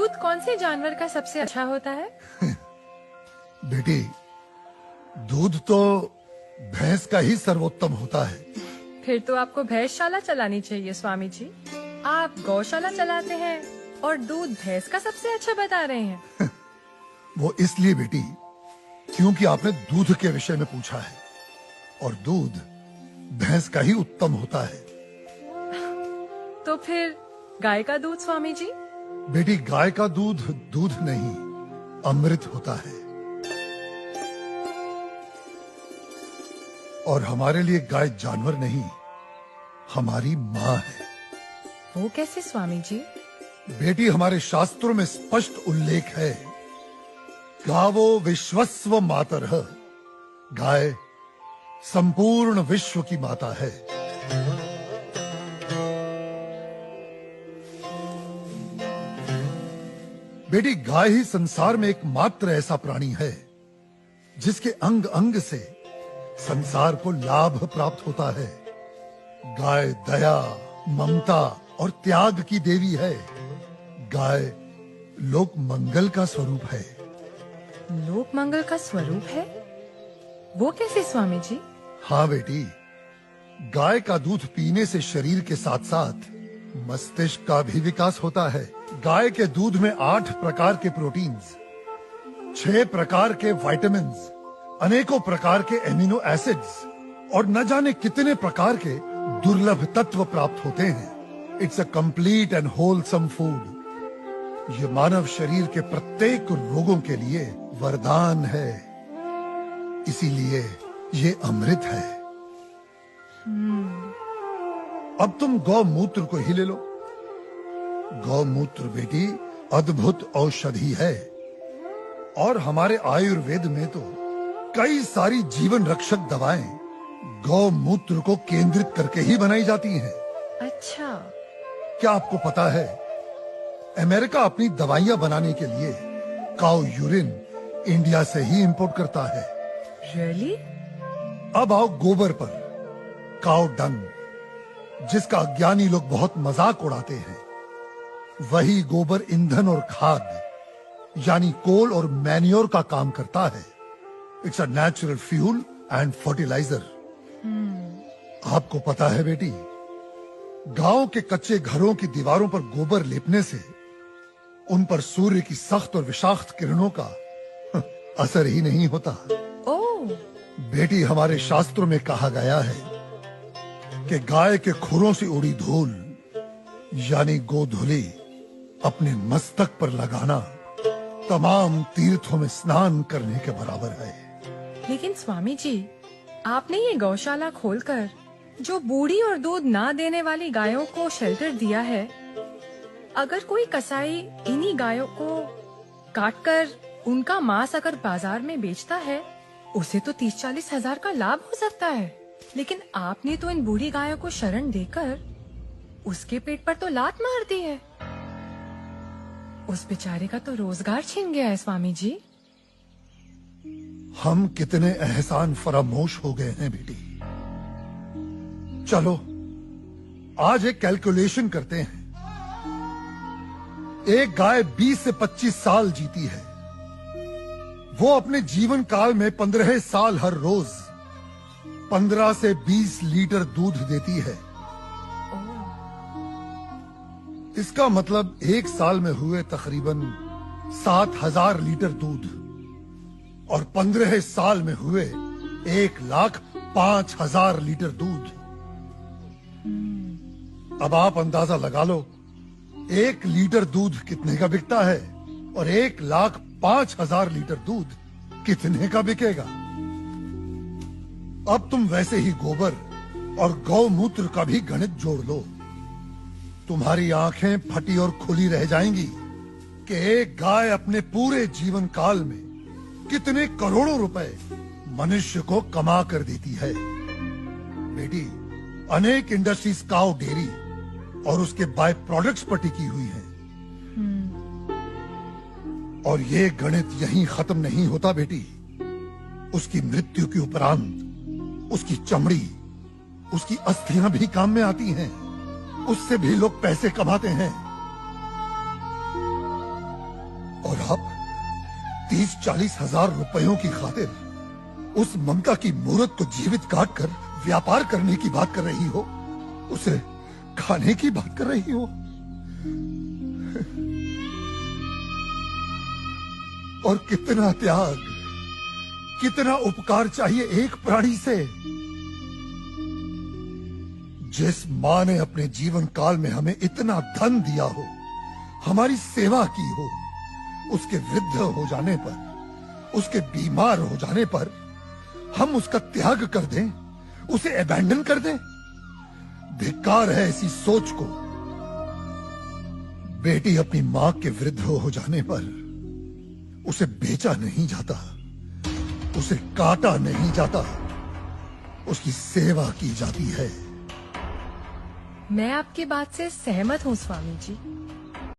दूध कौन से जानवर का सबसे अच्छा होता है? बेटी, दूध तो भैंस का ही सर्वोत्तम होता है। फिर तो आपको भैंसशाला चलानी चाहिए स्वामी जी। आप गौशाला चलाते हैं और दूध भैंस का सबसे अच्छा बता रहे हैं। वो इसलिए बेटी क्योंकि आपने दूध के विषय में पूछा है, और दूध भैंस का ही उत्तम होता है। तो फिर गाय का दूध स्वामी जी? बेटी, गाय का दूध दूध नहीं, अमृत होता है। और हमारे लिए गाय जानवर नहीं, हमारी माँ है। वो कैसे स्वामी जी? बेटी, हमारे शास्त्रों में स्पष्ट उल्लेख है, गावो विश्वस्व मातरः, गाय संपूर्ण विश्व की माता है। बेटी, गाय ही संसार में एकमात्र ऐसा प्राणी है जिसके अंग अंग से संसार को लाभ प्राप्त होता है। गाय दया, ममता और त्याग की देवी है। गाय लोक मंगल का स्वरूप है। लोक मंगल का स्वरूप है? वो कैसे स्वामी जी? हाँ बेटी, गाय का दूध पीने से शरीर के साथ साथ मस्तिष्क का भी विकास होता है। गाय के दूध में 8 प्रकार के प्रोटीन्स, 6 प्रकार के विटामिन्स, अनेकों प्रकार के एमिनो एसिड्स और न जाने कितने प्रकार के दुर्लभ तत्व प्राप्त होते हैं। It's a complete and wholesome food. ये मानव शरीर के प्रत्येक रोगों के लिए वरदान है, इसीलिए ये अमृत है। अब तुम गौमूत्र को ही ले लो। गौमूत्र बेटी अद्भुत औषधि है, और हमारे आयुर्वेद में तो कई सारी जीवन रक्षक दवाएं गौमूत्र को केंद्रित करके ही बनाई जाती हैं। अच्छा। क्या आपको पता है, अमेरिका अपनी दवाइयां बनाने के लिए काऊ यूरिन इंडिया से ही इंपोर्ट करता है। Really? अब आओ गोबर पर। काऊ डंग, जिसका अज्ञानी लोग बहुत मजाक उड़ाते हैं, वही गोबर ईंधन और खाद यानी कोल और मैन्योर का काम करता है। It's a natural fuel and fertiliser. आपको पता है बेटी, गांव के कच्चे घरों की दीवारों पर गोबर लेपने से उन पर सूर्य की सख्त और विषाक्त किरणों का असर ही नहीं होता। ओह। बेटी, हमारे शास्त्रों में कहा गया है कि गाय के खुरों से उड़ी धूल यानी गोधूली अपने मस्तक पर लगाना तमाम तीर्थों में स्नान करने के बराबर है। लेकिन स्वामी जी, आपने ये गौशाला खोलकर जो बूढ़ी और दूध ना देने वाली गायों को शेल्टर दिया है, अगर कोई कसाई इन्हीं गायों को काटकर उनका मांस अगर बाजार में बेचता है, उसे तो 30-40 हजार का लाभ हो सकता है। लेकिन आपने तो इन बूढ़ी गायों को शरण देकर उसके पेट पर तो लात मार दी है। उस बेचारे का तो रोजगार छिन गया है स्वामी जी। हम कितने एहसान फरामोश हो गए हैं बेटी। चलो आज एक कैलकुलेशन करते हैं। एक गाय 20 से 25 साल जीती है। वो अपने जीवन काल में 15 साल हर रोज 15 से 20 लीटर दूध देती है। इसका मतलब एक साल में हुए तकरीबन 7,000 लीटर दूध, और 15 साल में हुए 1,05,000 लीटर दूध। अब आप अंदाजा लगा लो, 1 लीटर दूध कितने का बिकता है, और 1,05,000 लीटर दूध कितने का बिकेगा। अब तुम वैसे ही गोबर और गौमूत्र का भी गणित जोड़ लो। तुम्हारी आंखें फटी और खुली रह जाएंगी कि एक गाय अपने पूरे जीवन काल में कितने करोड़ों रुपए मनुष्य को कमा कर देती है। बेटी, अनेक इंडस्ट्रीज काऊ डेयरी और उसके बाय प्रोडक्ट्स पर टिकी हुई हैं। और ये गणित यहीं खत्म नहीं होता बेटी। उसकी मृत्यु के उपरांत उसकी चमड़ी, उसकी अस्थियां भी काम में आती हैं। उससे भी लोग पैसे कमाते हैं। और आप 30-40 हजार रुपयों की खातिर उस ममता की मूर्त को जीवित काट कर व्यापार करने की बात कर रही हो, उसे खाने की बात कर रही हो। और कितना त्याग, कितना उपकार चाहिए एक प्राणी से। जिस मां ने अपने जीवन काल में हमें इतना धन दिया हो, हमारी सेवा की हो, उसके वृद्ध हो जाने पर, उसके बीमार हो जाने पर हम उसका त्याग कर दें, उसे अबैंडन कर दें। धिक्कार है ऐसी सोच को। बेटी अपनी मां के वृद्ध हो जाने पर उसे बेचा नहीं जाता, उसे काटा नहीं जाता, उसकी सेवा की जाती है। मैं आपकी बात से सहमत हूँ स्वामी जी।